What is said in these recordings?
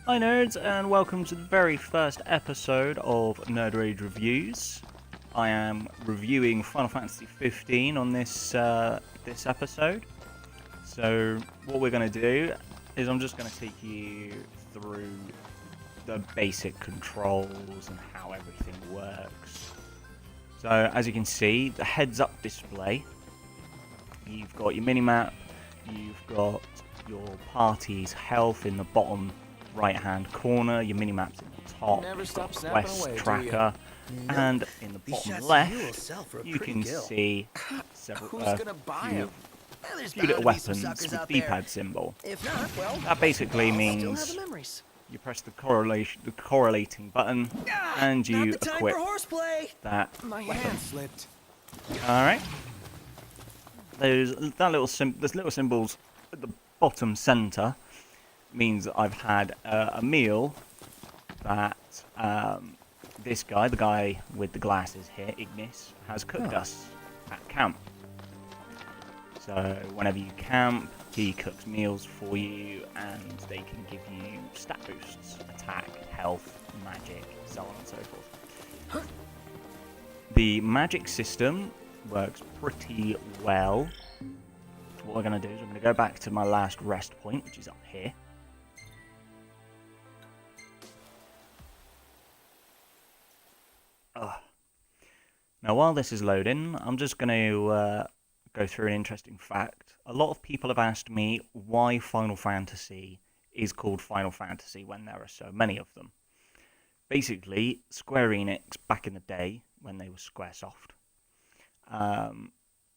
Hi nerds, and welcome to the very first episode of NerdRage Reviews. I am reviewing Final Fantasy 15 on this episode. So what we're going to do is I'm just going to take you through the basic controls and how everything works. So as you can see, the heads-up display, you've got your minimap, you've got your party's health in the bottom right-hand corner, your minimap's in the top, you've got quest tracker, and in the bottom left, you can see several few little weapons with the D-pad symbol. That basically means you press the correlating button, and you equip that weapon. Alright. There's little symbols at the bottom center means that I've had a meal that this guy, the guy with the glasses here, Ignis, has cooked us at camp. So whenever you camp, he cooks meals for you, and they can give you stat boosts, attack, health, magic, so on and so forth. The magic system works pretty well. What we're going to do is we're going to go back to my last rest point, which is up here. Now, while this is loading, I'm just going to go through an interesting fact. A lot of people have asked me why Final Fantasy is called Final Fantasy when there are so many of them. Basically, Square Enix, back in the day, when they were Squaresoft,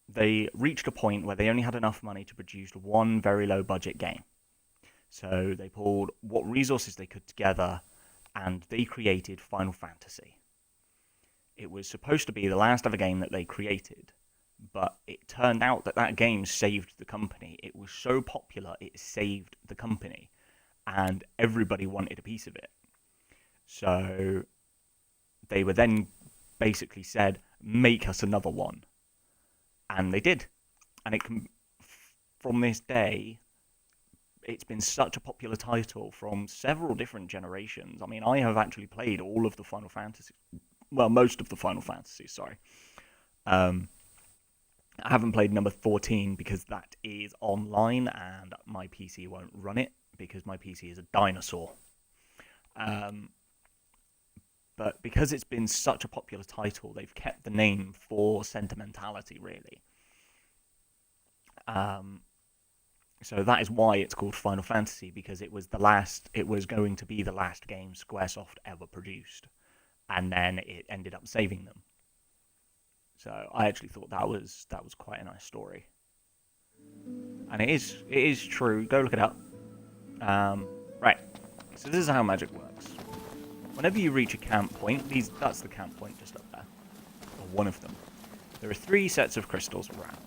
they reached a point where they only had enough money to produce one very low-budget game. So they pulled what resources they could together, and they created Final Fantasy. It was supposed to be the last ever game that they created, but it turned out that that game saved the company. It was so popular, it saved the company, and everybody wanted a piece of it. So they were then basically said, make us another one. And they did. And from this day, it's been such a popular title from several different generations. I mean, I have actually played all of the Final Fantasy. Well, most of the Final Fantasies, sorry. I haven't played number 14 because that is online and my PC won't run it because my PC is a dinosaur. But because it's been such a popular title, they've kept the name for sentimentality, really. So that is why it's called Final Fantasy, because it was going to be the last game Squaresoft ever produced. And then it ended up saving them. So I actually thought that was quite a nice story. And it is true. Go look it up. Right. So this is how magic works. Whenever you reach a camp point, that's the camp point just up there, or one of them. There are 3 sets of crystals around.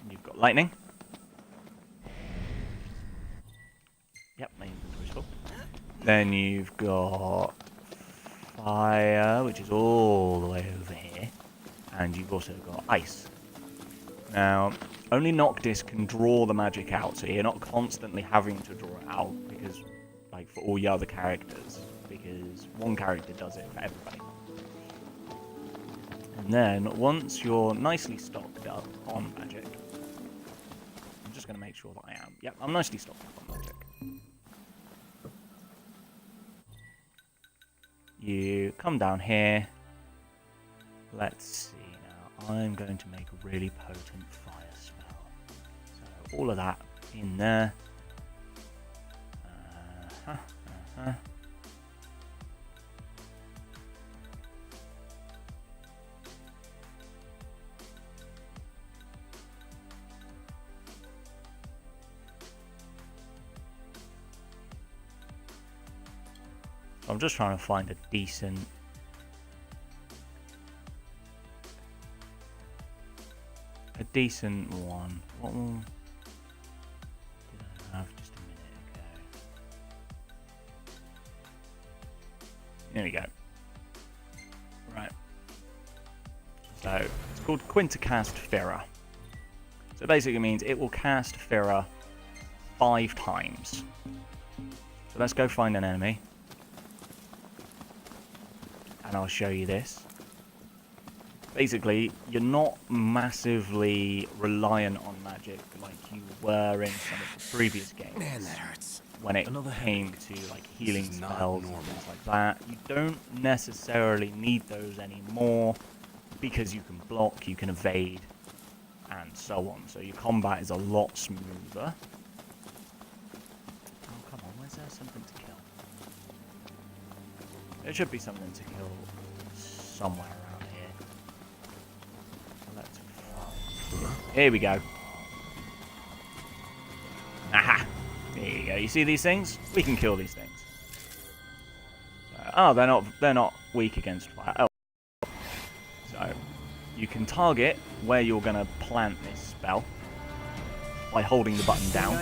You've got lightning. Yep, main crystal. Then you've got fire, which is all the way over here, and you've also got ice. Now, only Noctis can draw the magic out, so you're not constantly having to draw it out because, like, for all your other characters, because one character does it for everybody. And then, once you're nicely stocked up on magic, I'm just going to make sure that I am. Yep, I'm nicely stocked up on magic. You come down here. Let's see now. I'm going to make a really potent fire spell. So all of that in there. I'm just trying to find a decent one. What one did I have just a minute ago? There we go. Right. So it's called Quintacast Fira. So it basically means it will cast Fira 5 times. So let's go find an enemy. And I'll show you this. Basically, you're not massively reliant on magic like you were in some of the previous games. Man, that hurts. When it came to like healing spells and things like that, you don't necessarily need those anymore because you can block, you can evade, and so on. So your combat is a lot smoother. Oh, come on, where's there something to kill? There should be something to kill somewhere around here. Let's find. Here we go. Aha! There you go. You see these things? We can kill these things. Oh, they're not weak against fire. Oh. So you can target where you're gonna plant this spell by holding the button down.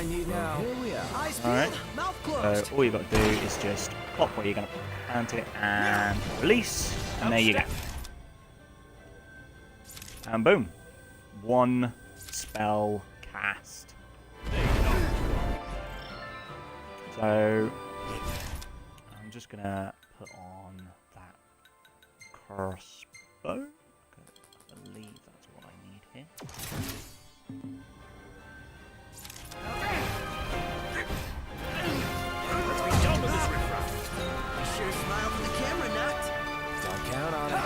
Alright. So all you got to do is just plop where you're gonna plant it and release, and there you go. And boom. One spell cast. So I'm just gonna put on that crossbow. I believe that's what I need here. Let's be done with this riffraff. You sure smile for the camera, Nut. Don't count on it.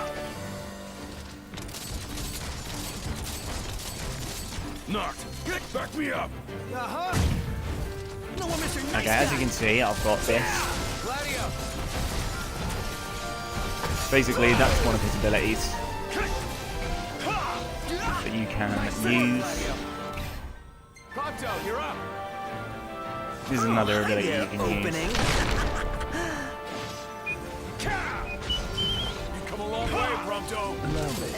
Knocked! Back me up! No, Mr. Nice Okay, as you can see, I've got this. Gladio. Basically, that's one of his abilities that you can use. Ponto, you're up! This is another ability you can Opening. use. You come a long way, Prompto! Love it.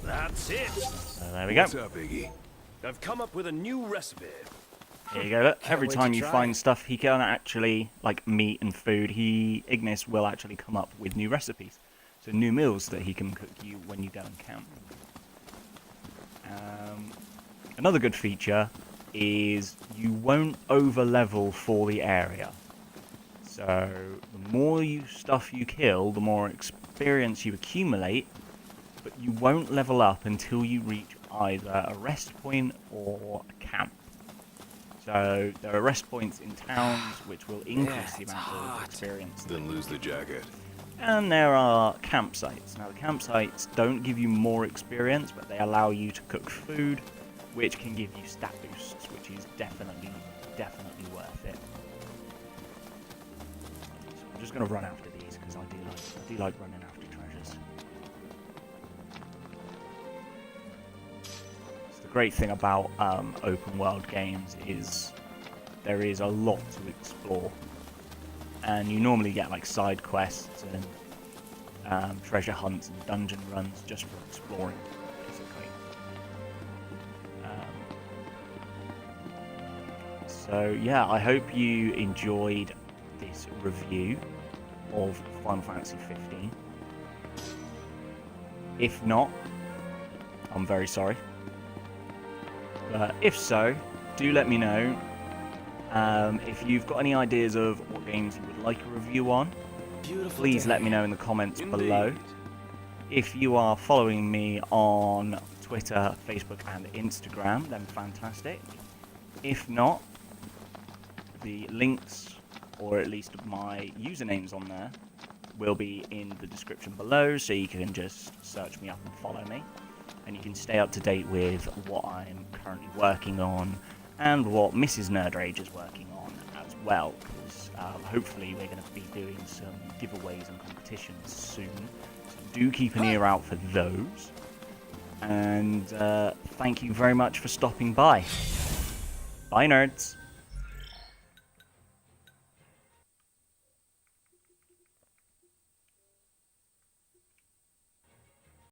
That's it! So there we go. What's up, Iggy? I've come up with a new recipe. There you go. Look, every wait time to you try find it. stuff, he can actually, like meat and food, Ignis will actually come up with new recipes. So new meals that he can cook you when you go and camp. Another good feature is you won't over level for the area. So the more stuff you kill, the more experience you accumulate, but you won't level up until you reach either a rest point or a camp. So there are rest points in towns which will increase the amount of experience. Then lose the jacket. And there are campsites. Now the campsites don't give you more experience, but they allow you to cook food, which can give you stat boosts, which is definitely worth it. So I'm just going to run after these because I do like running after treasures. So the great thing about open world games is there is a lot to explore, and you normally get like side quests and treasure hunts and dungeon runs just for exploring, basically. So yeah, I hope you enjoyed this review of Final Fantasy 15. If not, I'm very sorry. But if so, do let me know. If you've got any ideas of what games you would like a review on, please let me know in the comments below. If you are following me on Twitter, Facebook and Instagram, then fantastic. If not, the links, or at least my usernames on there, will be in the description below, so you can just search me up and follow me. And you can stay up to date with what I'm currently working on and what Mrs. NerdRage is working on as well, because hopefully we're going to be doing some giveaways and competitions soon, so do keep an ear out for those. And thank you very much for stopping by. Bye, nerds.